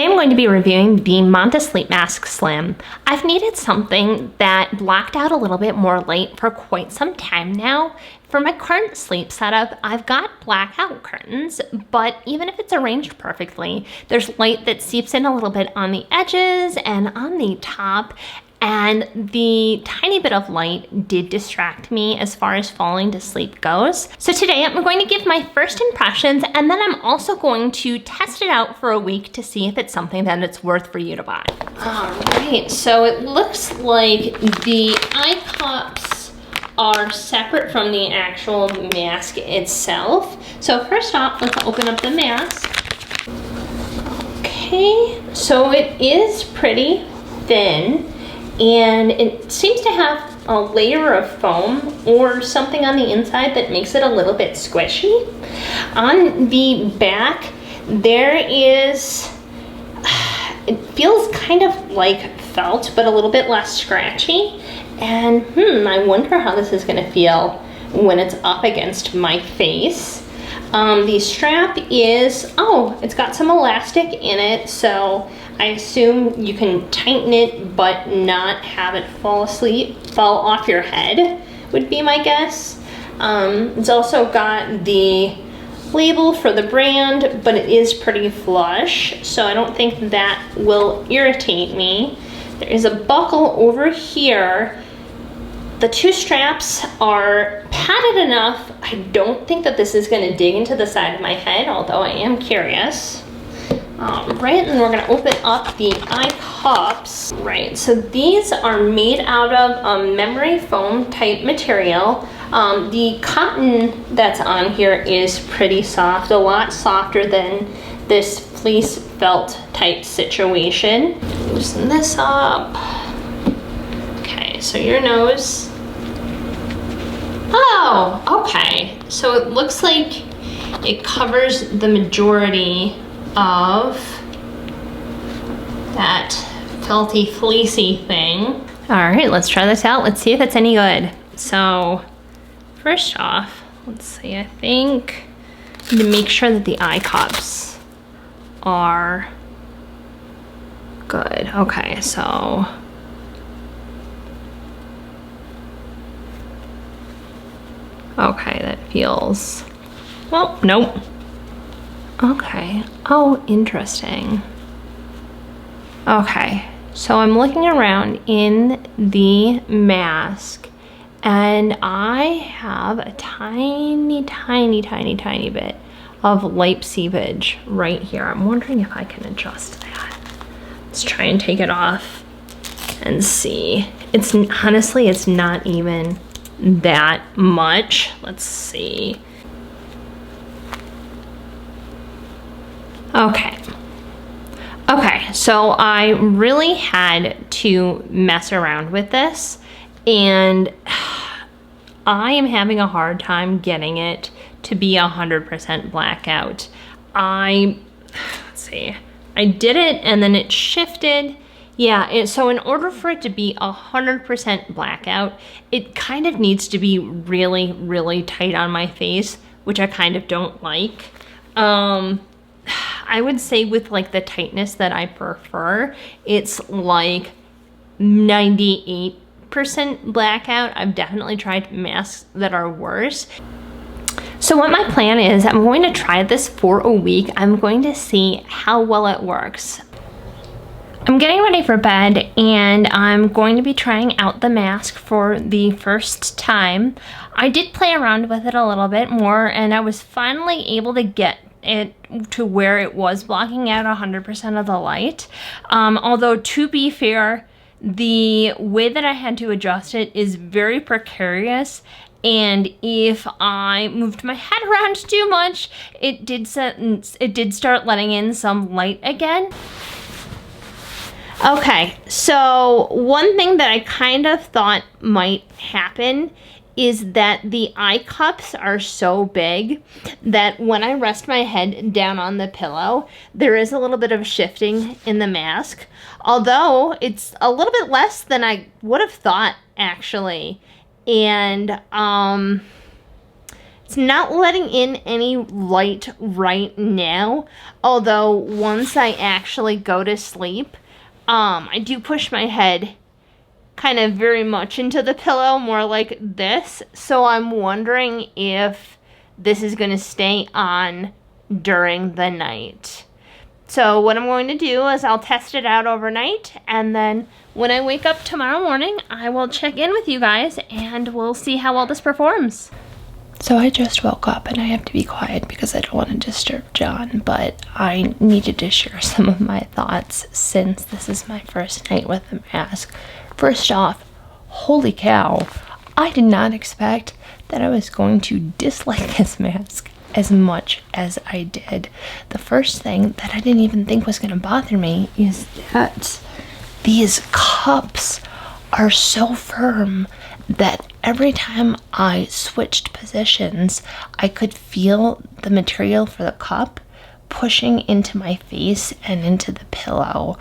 Today I'm going to be reviewing the Manta Sleep Mask Slim. I've needed something that blocked out a little bit more light for quite some time now. For my current sleep setup, I've got blackout curtains, but even if it's arranged perfectly, there's light that seeps in a little bit on the edges and on the top, and the tiny bit of light did distract me as far as falling to sleep goes. So today I'm going to give my first impressions, and then I'm also going to test it out for a week to see if it's something that it's worth for you to buy. All right, so it looks like the eye cups are separate from the actual mask itself. So first off, let's open up the mask. Okay, so it is pretty thin, and it seems to have a layer of foam or something on the inside that makes it a little bit squishy. On the back, there is, it feels kind of like felt, but a little bit less scratchy. And I wonder how this is gonna feel when it's up against my face. The strap is, it's got some elastic in it, so I assume you can tighten it but not have it fall off your head, would be my guess. It's also got the label for the brand, but it is pretty flush, so I don't think that will irritate me. There is a buckle over here. The two straps are padded enough. I don't think that this is gonna dig into the side of my head, although I am curious. Right, and we're gonna open up the eye cups. Right, so these are made out of a memory foam type material. The cotton that's on here is pretty soft, a lot softer than this fleece felt type situation. Loosen this up. Okay, so your nose. Oh, okay. So it looks like it covers the majority of that felty fleecy thing. All right, let's try this out. Let's see if it's any good. So first off, let's see, I think I need to make sure that the eye cups are good. Okay, so okay, that feels, well, nope. Okay, oh, interesting. Okay, so I'm looking around in the mask and I have a tiny, tiny, tiny, tiny bit of light seepage right here. I'm wondering if I can adjust that. Let's try and take it off and see. It's honestly, it's not even that much. Let's see. Okay. Okay, so I really had to mess around with this, and I am having a hard time getting it to be 100% blackout. Let's see, I did it and then it shifted. Yeah, so in order for it to be 100% blackout, it kind of needs to be really, really tight on my face, which I kind of don't like. I would say with like the tightness that I prefer, it's like 98% blackout. I've definitely tried masks that are worse. So what my plan is, I'm going to try this for a week. I'm going to see how well it works. I'm getting ready for bed and I'm going to be trying out the mask for the first time. I did play around with it a little bit more and I was finally able to get it to where it was blocking out 100% of the light. Although to be fair, the way that I had to adjust it is very precarious, and if I moved my head around too much, it did start letting in some light again. Okay, so one thing that I kind of thought might happen is that the eye cups are so big that when I rest my head down on the pillow, there is a little bit of shifting in the mask, although it's a little bit less than I would have thought, actually. And It's not letting in any light right now, although once I actually go to sleep, I do push my head kind of very much into the pillow, more like this. So I'm wondering if this is going to stay on during the night. So what I'm going to do is I'll test it out overnight, and then when I wake up tomorrow morning, I will check in with you guys and we'll see how well this performs. So I just woke up and I have to be quiet because I don't want to disturb John, but I needed to share some of my thoughts since this is my first night with the mask. First off, holy cow, I did not expect that I was going to dislike this mask as much as I did. The first thing that I didn't even think was going to bother me is that these cups are so firm that every time I switched positions, I could feel the material for the cup pushing into my face and into the pillow.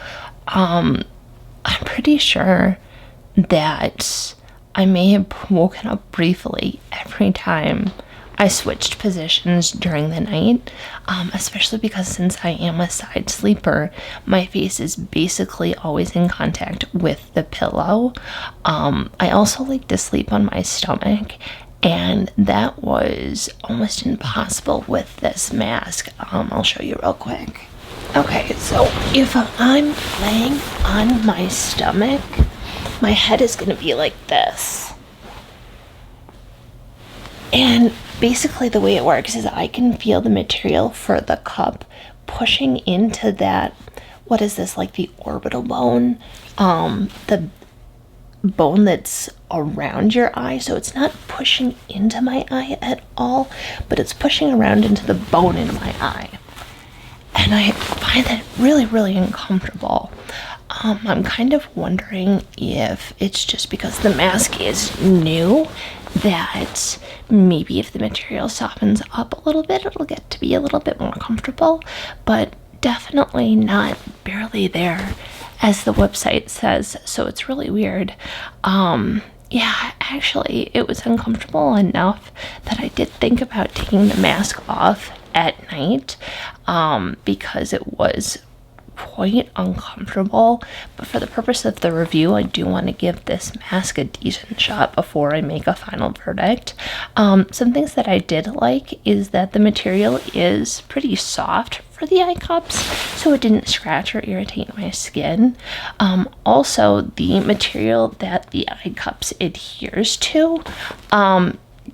I'm pretty sure that I may have woken up briefly every time I switched positions during the night, especially because since I am a side sleeper, my face is basically always in contact with the pillow. I also like to sleep on my stomach, and that was almost impossible with this mask. I'll show you real quick. Okay, so if I'm laying on my stomach, my head is going to be like this. And basically the way it works is I can feel the material for the cup pushing into that, what is this, like the orbital bone, the bone that's around your eye. So it's not pushing into my eye at all, but it's pushing around into the bone in my eye. And I find that really, really uncomfortable. I'm kind of wondering if it's just because the mask is new that maybe if the material softens up a little bit, it'll get to be a little bit more comfortable, but definitely not barely there as the website says. So it's really weird. Yeah, actually it was uncomfortable enough that I did think about taking the mask off at night, because it was quite uncomfortable. But for the purpose of the review, I do want to give this mask a decent shot before I make a final verdict. Some things that I did like is that the material is pretty soft for the eye cups, so it didn't scratch or irritate my skin. Also, the material that the eye cups adheres to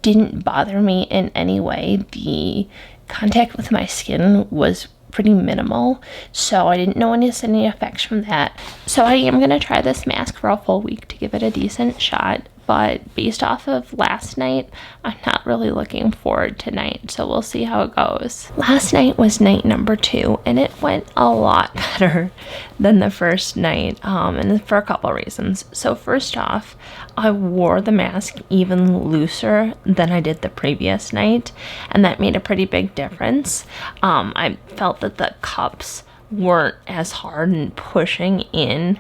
didn't bother me in any way. The contact with my skin was pretty minimal, so I didn't notice any effects from that. So I am going to try this mask for a full week to give it a decent shot, but based off of last night, I'm not really looking forward to tonight, so we'll see how it goes. Last night was night number 2, and it went a lot better than the first night, and for a couple of reasons. So first off, I wore the mask even looser than I did the previous night, and that made a pretty big difference. I felt that the cups weren't as hard and pushing in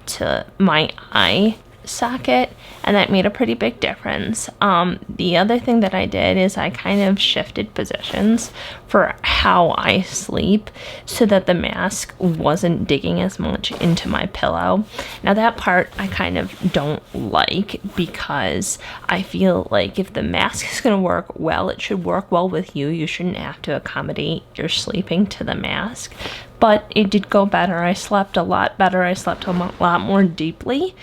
to my eye socket, and that made a pretty big difference. The other thing that I did is I kind of shifted positions for how I sleep so that the mask wasn't digging as much into my pillow. Now that part I kind of don't like, because I feel like if the mask is going to work well, it should work well with you. You shouldn't have to accommodate your sleeping to the mask. But it did go better. I slept a lot better. I slept a lot more deeply.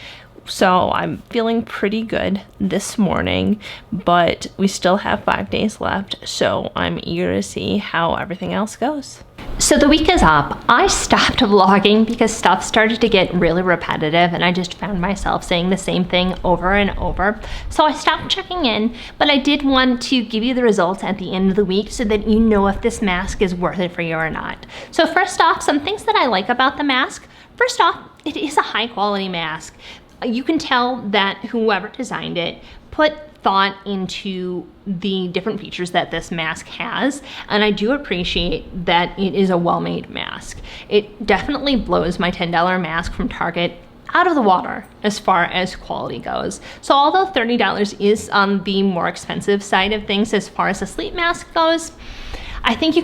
So I'm feeling pretty good this morning, but we still have 5 days left, so I'm eager to see how everything else goes. So the week is up. I stopped vlogging because stuff started to get really repetitive and I just found myself saying the same thing over and over. So I stopped checking in, but I did want to give you the results at the end of the week so that you know if this mask is worth it for you or not. So first off, some things that I like about the mask. First off, it is a high quality mask. You can tell that whoever designed it put thought into the different features that this mask has, and I do appreciate that it is a well-made mask. It definitely blows my $10 mask from Target out of the water as far as quality goes. So although $30 is on the more expensive side of things as far as a sleep mask goes, I think you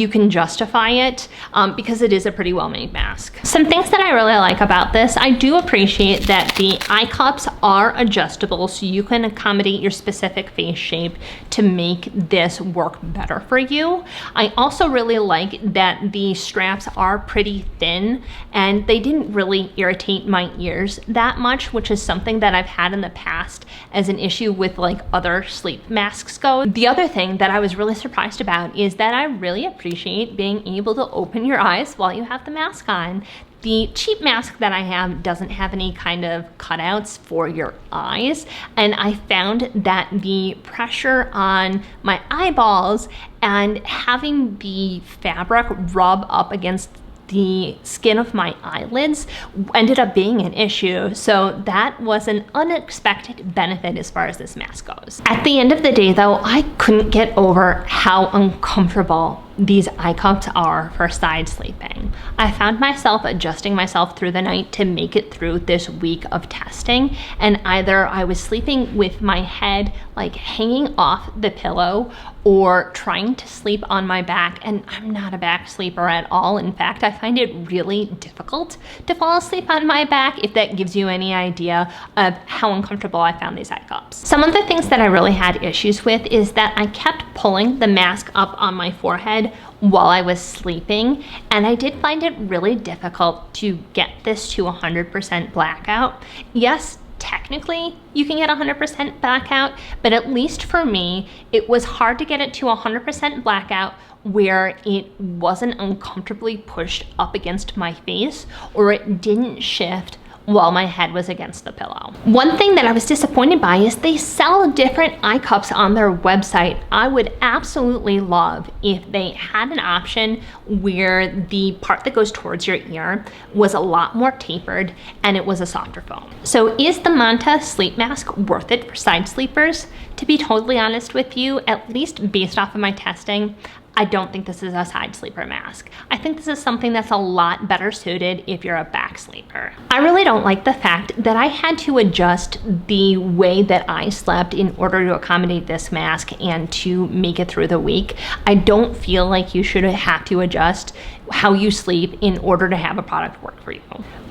can justify it because it is a pretty well-made mask. Some things that I really like about this, I do appreciate that the eye cups are adjustable so you can accommodate your specific face shape to make this work better for you. I also really like that the straps are pretty thin and they didn't really irritate my ears that much, which is something that I've had in the past as an issue with like other sleep masks go. The other thing that I was really surprised about is that I really appreciate being able to open your eyes while you have the mask on. The cheap mask that I have doesn't have any kind of cutouts for your eyes, and I found that the pressure on my eyeballs and having the fabric rub up against the skin of my eyelids ended up being an issue. So that was an unexpected benefit as far as this mask goes. At the end of the day though, I couldn't get over how uncomfortable these eye cups are for side sleeping. I found myself adjusting myself through the night to make it through this week of testing, and either I was sleeping with my head like hanging off the pillow or trying to sleep on my back, and I'm not a back sleeper at all. In fact, I find it really difficult to fall asleep on my back, if that gives you any idea of how uncomfortable I found these eye cups. Some of the things that I really had issues with is that I kept pulling the mask up on my forehead while I was sleeping, and I did find it really difficult to get this to 100% blackout. Yes, technically you can get 100% blackout, but at least for me, it was hard to get it to 100% blackout where it wasn't uncomfortably pushed up against my face or it didn't shift while my head was against the pillow. One thing that I was disappointed by is they sell different eye cups on their website. I would absolutely love if they had an option where the part that goes towards your ear was a lot more tapered and it was a softer foam. So is the Manta sleep mask worth it for side sleepers? To be totally honest with you, at least based off of my testing, I don't think this is a side sleeper mask. I think this is something that's a lot better suited if you're a back sleeper. I really don't like the fact that I had to adjust the way that I slept in order to accommodate this mask and to make it through the week. I don't feel like you should have to adjust how you sleep in order to have a product work for you.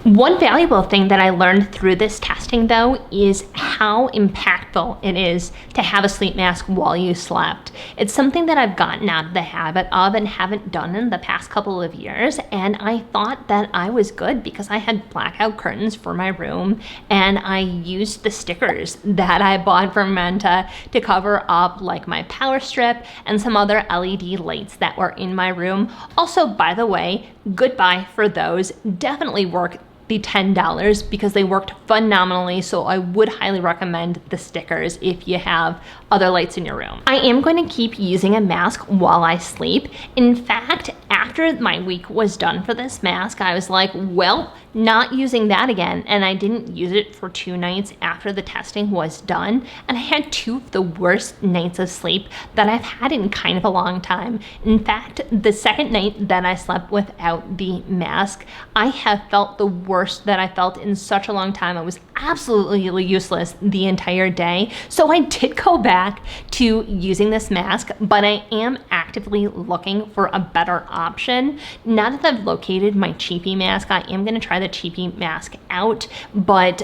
One valuable thing that I learned through this testing though is how impactful it is to have a sleep mask while you slept. It's something that I've gotten out of the habit of and haven't done in the past couple of years, and I thought that I was good because I had blackout curtains for my room and I used the stickers that I bought from Manta to cover up like my power strip and some other LED lights that were in my room. Also, by the way, goodbye for those. Definitely work the $10 because they worked phenomenally, so I would highly recommend the stickers if you have other lights in your room. I am going to keep using a mask while I sleep. In fact, after my week was done for this mask, I was like, well, not using that again, and I didn't use it for 2 nights after the testing was done, and I had 2 of the worst nights of sleep that I've had in kind of a long time. In fact, the second night that I slept without the mask, I have felt the worst that I felt in such a long time. I was absolutely useless the entire day. So I did go back to using this mask, but I am actively looking for a better option. Now that I've located my cheapie mask, I am gonna try the cheapie mask out, but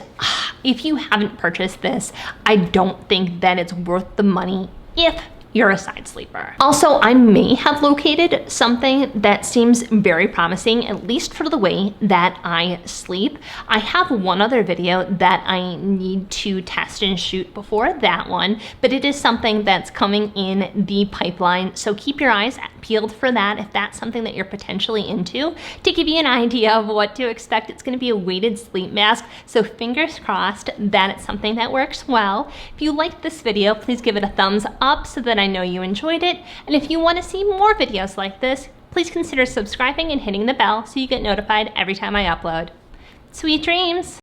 if you haven't purchased this, I don't think that it's worth the money if you're a side sleeper. Also, I may have located something that seems very promising, at least for the way that I sleep. I have one other video that I need to test and shoot before that one, but it is something that's coming in the pipeline, so keep your eyes peeled for that if that's something that you're potentially into. To give you an idea of what to expect, it's gonna be a weighted sleep mask, so fingers crossed that it's something that works well. If you liked this video, please give it a thumbs up so that I know you enjoyed it. And if you want to see more videos like this, please consider subscribing and hitting the bell so you get notified every time I upload. Sweet dreams!